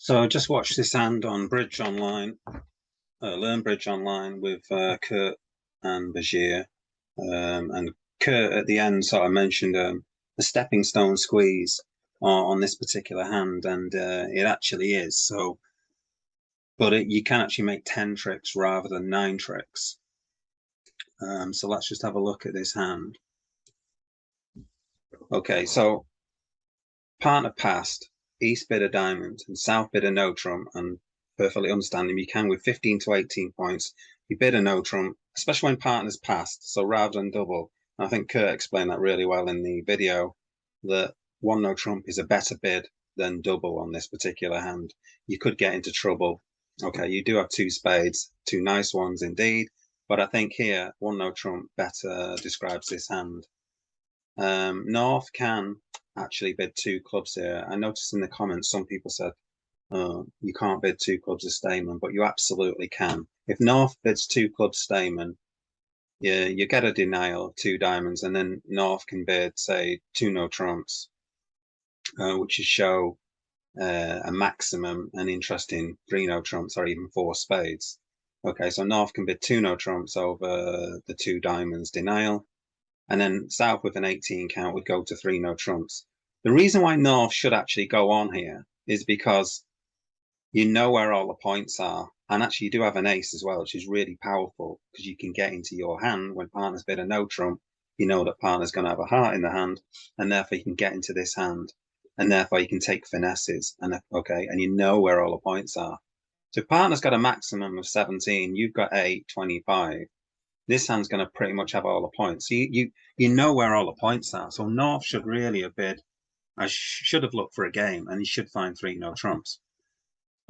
So I just watched this hand on Bridge Online, Learn Bridge Online with Kurt and Bashir. And Kurt at the end sort of mentioned a stepping stone squeeze on this particular hand, and it actually is. So, but you can actually make 10 tricks rather than 9 tricks. So let's just have a look at this hand. Okay, so partner passed, East bid a diamond and South bid a no trump, and perfectly understanding you can with 15 to 18 points, you bid a no trump, especially when partners passed. So rather than double, I think Kurt explained that really well in the video, that one no trump is a better bid than double on this particular hand. You could get into trouble. Okay, you do have 2 spades, 2 nice ones indeed, but I think here one no trump better describes this hand. North can actually bid 2 clubs here. I noticed in the comments some people said you can't bid 2 clubs of Stayman, but you absolutely can. If North bids 2 clubs Stayman, you get a denial, 2 diamonds, and then North can bid, say, 2 no trumps, which is show a maximum and interesting 3 no trumps or even 4 spades. Okay, so North can bid 2 no trumps over the 2 diamonds denial. And then South with an 18 count would go to 3 no trumps. The reason why North should actually go on here is because you know where all the points are. And actually you do have an ace as well, which is really powerful because you can get into your hand when partner's bid a no trump. You know that partner's going to have a heart in the hand, and therefore you can get into this hand, and therefore you can take finesses. And okay, and you know where all the points are. So if partner's got a maximum of 17, you've got 8, 25. This hand's going to pretty much have all the points. So you know where all the points are. So North should really have bid. I should have looked for a game, and he should find 3 no trumps.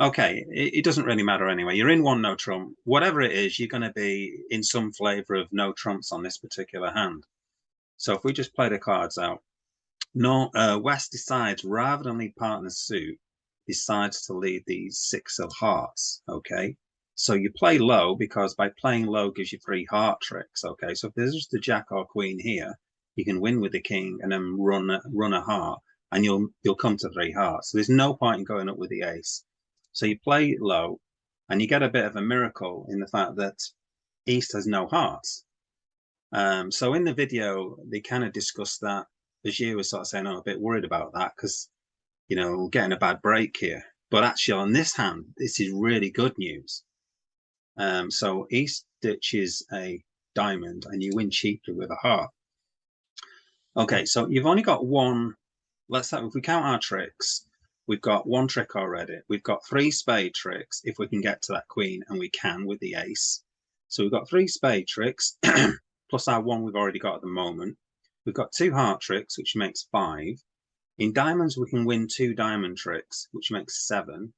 Okay, it doesn't really matter anyway. You're in 1 no trump. Whatever it is, you're going to be in some flavor of no trumps on this particular hand. So if we just play the cards out, West decides, rather than lead partner's suit, decides to lead the 6 of hearts. Okay. So you play low because by playing low gives you 3 heart tricks. Okay, so if there's just a jack or queen here, you can win with the king and then run a heart, and you'll come to 3 hearts. So there's no point in going up with the ace. So you play low, and you get a bit of a miracle in the fact that East has no hearts. So in the video, they kind of discussed that. Bashir was sort of saying, "I'm a bit worried about that because, we're getting a bad break here." But actually, on this hand, this is really good news. So East ditches a diamond and you win cheaply with a heart. Okay, so you've only got one. Let's say if we count our tricks, we've got 1 trick already. We've got 3 spade tricks if we can get to that queen, and we can with the ace. So we've got 3 spade tricks plus our 1 we've already got at the moment. We've got 2 heart tricks, which makes 5. In diamonds, we can win 2 diamond tricks, which makes 7.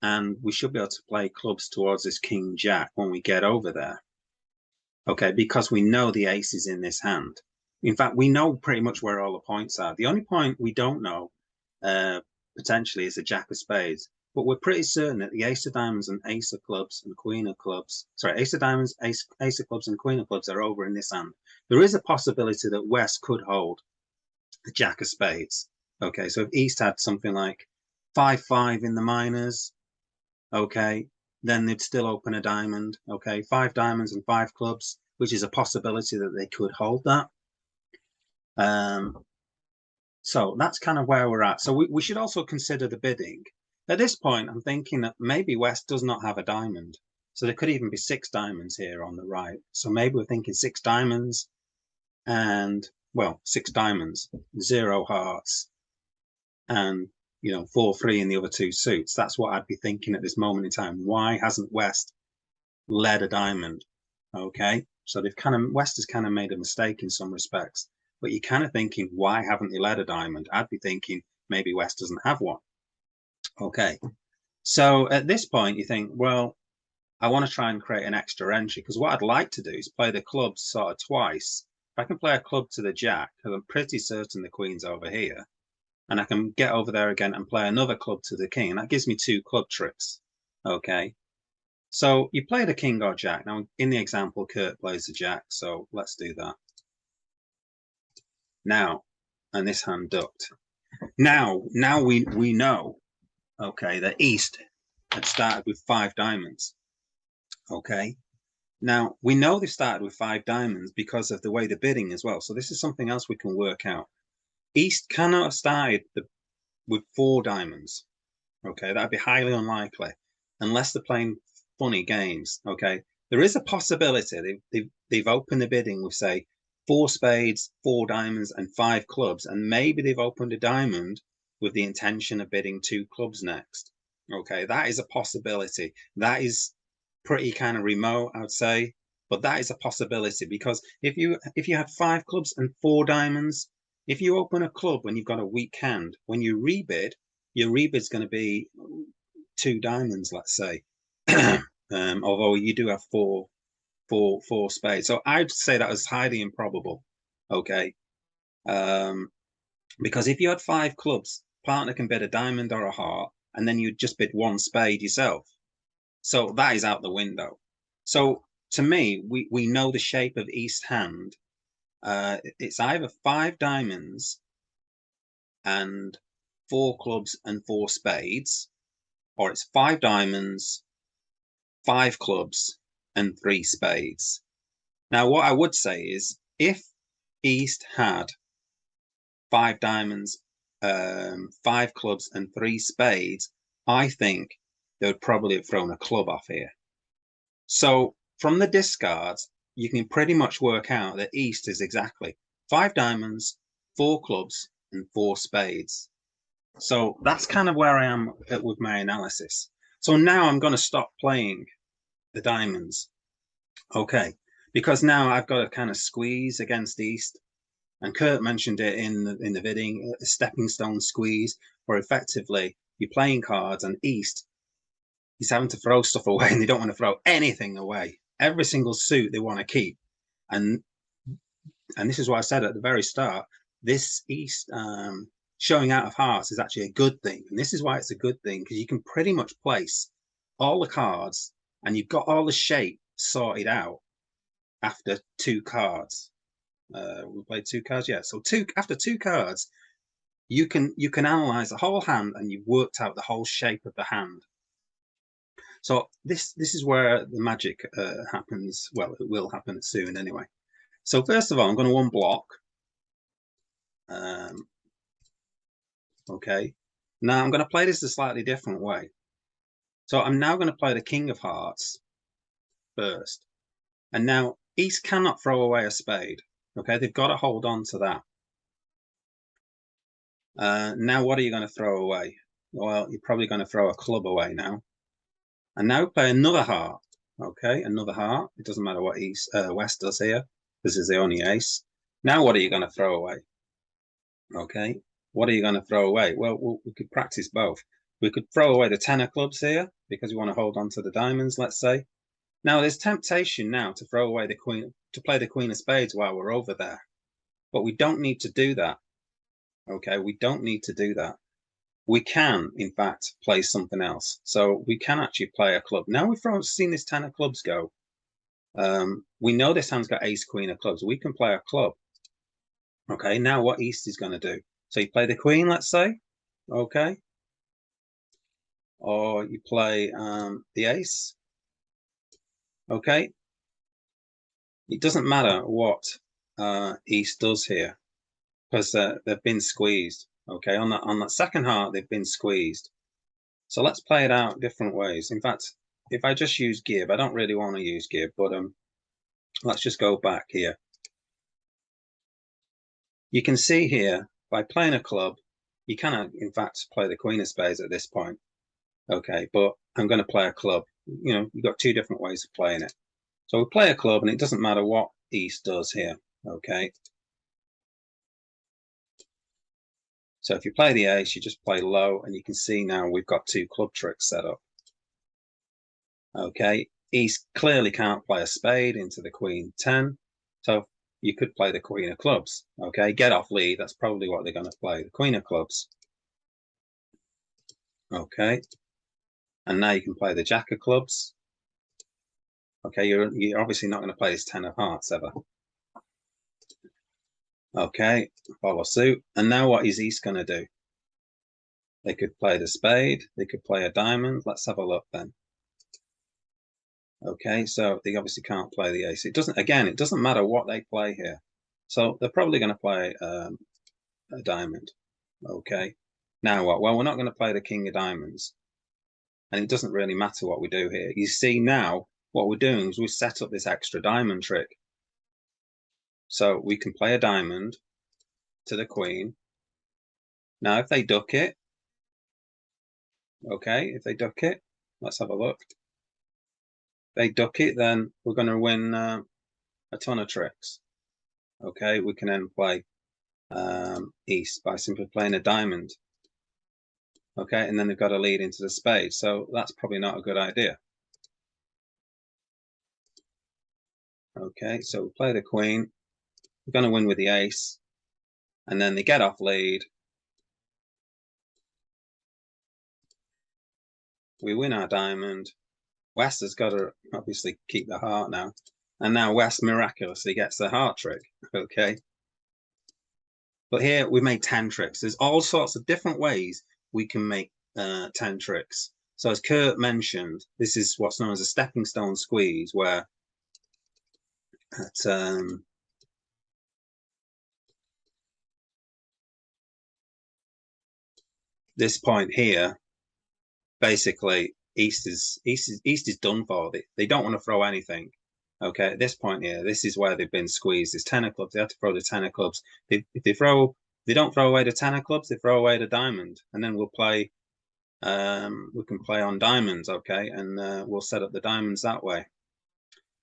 And we should be able to play clubs towards this king jack when we get over there. Okay, because we know the ace is in this hand. In fact, we know pretty much where all the points are. The only point we don't know potentially is the jack of spades, but we're pretty certain that the ace of diamonds and ace of clubs and queen of clubs, sorry, ace of diamonds, ace of clubs and queen of clubs are over in this hand. There is a possibility that West could hold the jack of spades. Okay, so if East had something like 5-5 in the minors, okay, then they'd still open a diamond. Okay, 5 diamonds and 5 clubs, which is a possibility that they could hold that. So that's kind of where we're at. So we should also consider the bidding. At this point, I'm thinking that maybe West does not have a diamond. So there could even be 6 diamonds here on the right. So maybe we're thinking 6 diamonds and, well, 6 diamonds, 0 hearts, and 4-3 in the other 2 suits. That's what I'd be thinking at this moment in time. Why hasn't West led a diamond? Okay, so West has kind of made a mistake in some respects, but you're kind of thinking, why haven't they led a diamond? I'd be thinking maybe West doesn't have one. Okay, so at this point you think, well, I want to try and create an extra entry, because what I'd like to do is play the clubs sort of twice. If I can play a club to the jack, because I'm pretty certain the queen's over here, and I can get over there again and play another club to the king, and that gives me 2 club tricks. Okay, so you play the king or jack. Now in the example, Kurt plays the jack, so let's do that now. And this hand ducked. Now we know okay, the East had started with 5 diamonds. Okay, now we know they started with 5 diamonds because of the way they're bidding as well. So this is something else we can work out. East cannot have started with 4 diamonds. Okay, that'd be highly unlikely unless they're playing funny games. Okay, there is a possibility they've opened the bidding with, say, 4 spades, 4 diamonds, and 5 clubs, and maybe they've opened a diamond with the intention of bidding 2 clubs next. Okay, that is a possibility. That is pretty kind of remote, I would say, but that is a possibility, because if you had 5 clubs and 4 diamonds, if you open a club when you've got a weak hand, when you rebid, your rebid's going to be 2 diamonds, let's say. Although you do have four spades, so I'd say that was highly improbable. Okay, because if you had 5 clubs, partner can bid a diamond or a heart, and then you just bid 1 spade yourself. So that is out the window. So to me, we know the shape of East hand. It's either 5 diamonds and 4 clubs and 4 spades, or it's 5 diamonds, 5 clubs, and 3 spades. Now, what I would say is, if East had 5 diamonds, 5 clubs, and 3 spades, I think they would probably have thrown a club off here. So from the discards, you can pretty much work out that East is exactly 5 diamonds, 4 clubs, and 4 spades. So that's kind of where I am with my analysis. So now I'm going to stop playing the diamonds. Okay, because now I've got to kind of squeeze against East. And Kurt mentioned it in the bidding, a stepping stone squeeze, where effectively you're playing cards and East, he's having to throw stuff away, and they don't want to throw anything away. Every single suit they want to keep. And this is what I said at the very start. This East showing out of hearts is actually a good thing. And this is why it's a good thing, because you can pretty much place all the cards and you've got all the shape sorted out after 2 cards. We played 2 cards, yeah. So after 2 cards, you can analyze the whole hand, and you've worked out the whole shape of the hand. So this is where the magic happens. Well, it will happen soon anyway. So first of all, I'm going to unblock. Okay. Now I'm going to play this a slightly different way. So I'm now going to play the King of Hearts first. And now East cannot throw away a spade. Okay, they've got to hold on to that. Now what are you going to throw away? Well, you're probably going to throw a club away now. And now play another heart. Okay, another heart. It doesn't matter what West does here. This is the only ace. Now what are you going to throw away? Okay, what are you going to throw away? Well, we could practice both. We could throw away the 10 of clubs here because we want to hold on to the diamonds, let's say. Now there's temptation now to throw away the queen, to play the Queen of Spades while we're over there. But we don't need to do that. Okay, we don't need to do that. We can, in fact, play something else. So we can actually play a club. Now we've seen this 10 of clubs go. We know this hand's got ace, queen of clubs. We can play a club. Okay, now what East is going to do? So you play the queen, let's say. Okay. Or you play the ace. Okay. It doesn't matter what East does here, because they've been squeezed. Okay, on that second heart, they've been squeezed. So let's play it out different ways. In fact, if I just use Gib, I don't really want to use Gib, but let's just go back here. You can see here, by playing a club, you cannot, in fact, play the Queen of Spades at this point. Okay, but I'm going to play a club. You know, you've got 2 different ways of playing it. So we play a club, and it doesn't matter what East does here. Okay. So if you play the ace, you just play low, and you can see now we've got 2 club tricks set up. Okay, East clearly can't play a spade into the Queen 10, so you could play the Queen of Clubs. Okay, get off lead, that's probably what they're going to play, the Queen of Clubs. Okay, and now you can play the Jack of Clubs. Okay, you're obviously not going to play this 10 of Hearts ever. Okay, follow suit. And now what is East going to do? They could play the spade, they could play a diamond. Let's have a look then. Okay, so they obviously can't play the ace. It doesn't matter what they play here. So they're probably going to play a diamond. Okay, now what? Well, we're not going to play the king of diamonds. And it doesn't really matter what we do here. You see now, what we're doing is we set up this extra diamond trick. So we can play a diamond to the queen. Now, if they duck it, okay, if they duck it, let's have a look. If they duck it, then we're going to win a ton of tricks. Okay, we can then play east by simply playing a diamond. Okay, and then they've got to lead into the spade. So that's probably not a good idea. Okay, so we play the queen. We're going to win with the ace. And then they get off lead. We win our diamond. West has got to obviously keep the heart now. And now West miraculously gets the heart trick. Okay. But here we made 10 tricks. There's all sorts of different ways we can make 10 tricks. So as Kurt mentioned, this is what's known as a stepping stone squeeze, where at this point here, basically East is done for. They don't want to throw anything. Okay, at this point here, this is where they've been squeezed. There's 10 of clubs. They have to throw the 10 of clubs. If they don't throw away the 10 of clubs, they throw away the diamond, and then we'll play. We can play on diamonds, okay, and we'll set up the diamonds that way.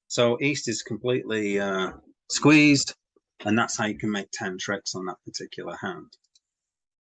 So East is completely squeezed, and that's how you can make 10 tricks on that particular hand.